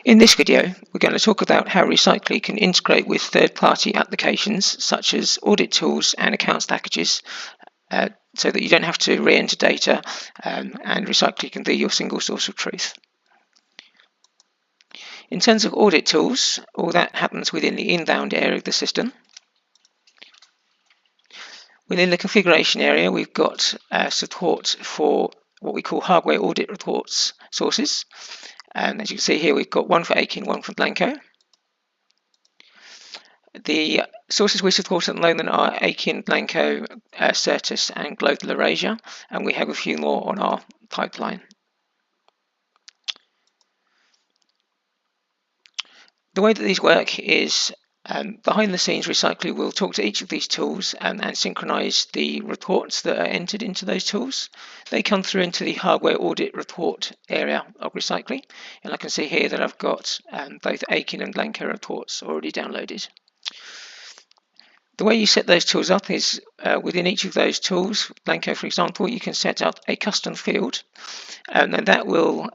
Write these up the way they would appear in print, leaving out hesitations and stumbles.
In this video, we're going to talk about how Recycly can integrate with third-party applications such as audit tools and accounts packages so that you don't have to re-enter data and Recycly can be your single source of truth. In terms of audit tools, all that happens within the inbound area of the system. Within the configuration area, we've got support for what we call hardware audit reports sources. And as you can see here, we've got one for Akin, one for Blanco. The sources we support at the moment are Akin, Blanco, Certus and Global Erasure, and we have a few more on our pipeline. The way that these work is behind the scenes, Recycly will talk to each of these tools and synchronize the reports that are entered into those tools. They come through into the hardware audit report area of Recycly, and I can see here that I've got both Akin and Blanco reports already downloaded. The way you set those tools up is within each of those tools, Blanco for example, you can set up a custom field, and that will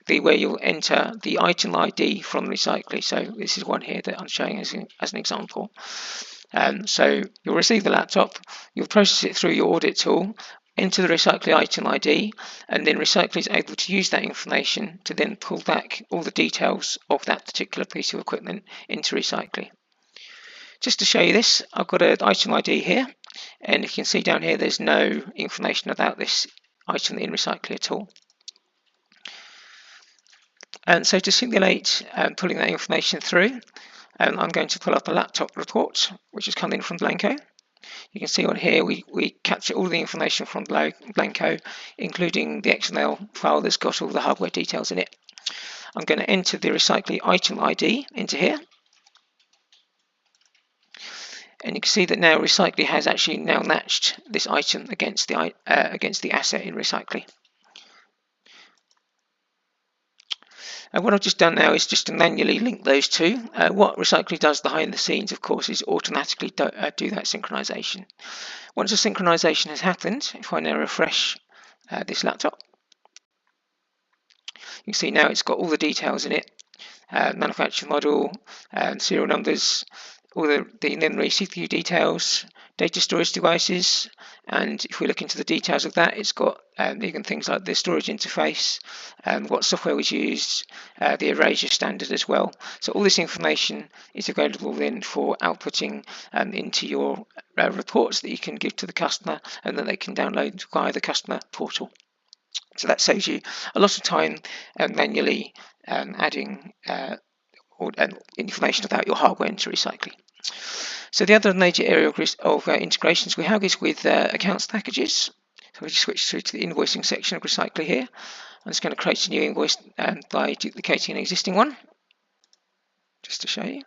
be where you'll enter the item ID from Recycly. So this is one here that I'm showing as an example. So you'll receive the laptop, you'll process it through your audit tool, enter the Recycly item ID, and then Recycly is able to use that information to then pull back all the details of that particular piece of equipment into Recycly. Just to show you this, I've got an item ID here, and you can see down here there's no information about this item in Recycly at all. And so to simulate pulling that information through, I'm going to pull up a laptop report which has come in from Blanco. You can see on here we capture all the information from Blanco, including the XML file that's got all the hardware details in it. I'm going to enter the Recycly item ID into here. And you can see that now Recycly has actually now matched this item against the asset in Recycly. And what I've just done now is just to manually link those two. What Recycly does behind the scenes, of course, is automatically do that synchronization. Once the synchronization has happened, if I now refresh this laptop, you can see now it's got all the details in it, manufacturer model, serial numbers, all the memory CPU details, data storage devices, and if we look into the details of that, it's got even things like the storage interface, what software was used, the erasure standard as well. So all this information is available then for outputting into your reports that you can give to the customer and that they can download via the customer portal. So that saves you a lot of time manually adding information about your hardware into Recycly. So the other major area of integrations we have is with accounts packages. So we just switch through to the invoicing section of Recycly here. I'm just going to create a new invoice by duplicating an existing one, just to show you.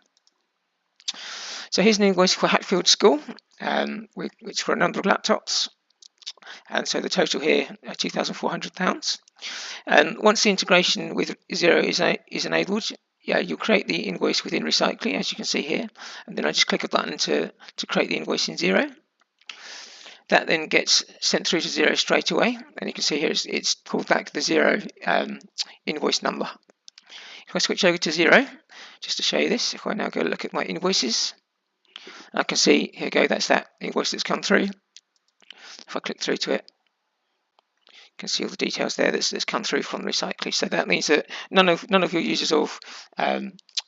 So here's an invoice for Hatfield School, which for a number of laptops. And so the total here, £2,400. And once the integration with Xero is enabled, you'll create the invoice within Recycly, as you can see here, and then I just click a button to create the invoice in Xero. That then gets sent through to Xero straight away, and you can see here it's pulled back the Xero invoice number. If I switch over to Xero, just to show you this, if I now go look at my invoices, I can see, here we go, that's that invoice that's come through. If I click through to it, you can see all the details there that's come through from Recycly. So that means that none of your users of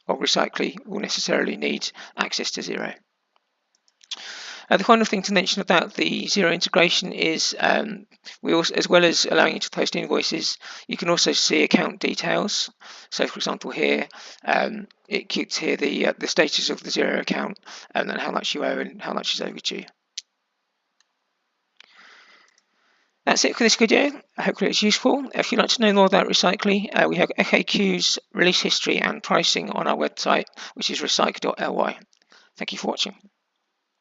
Recycly will necessarily need access to Xero. The final thing to mention about the Xero integration is we also, as well as allowing you to post invoices, you can also see account details. So for example here, it keeps here the status of the Xero account and how much you owe and how much is overdue. That's it for this video. Hopefully it's useful. If you'd like to know more about Recycly, we have FAQs, release history and pricing on our website, which is recycly.ly. Thank you for watching.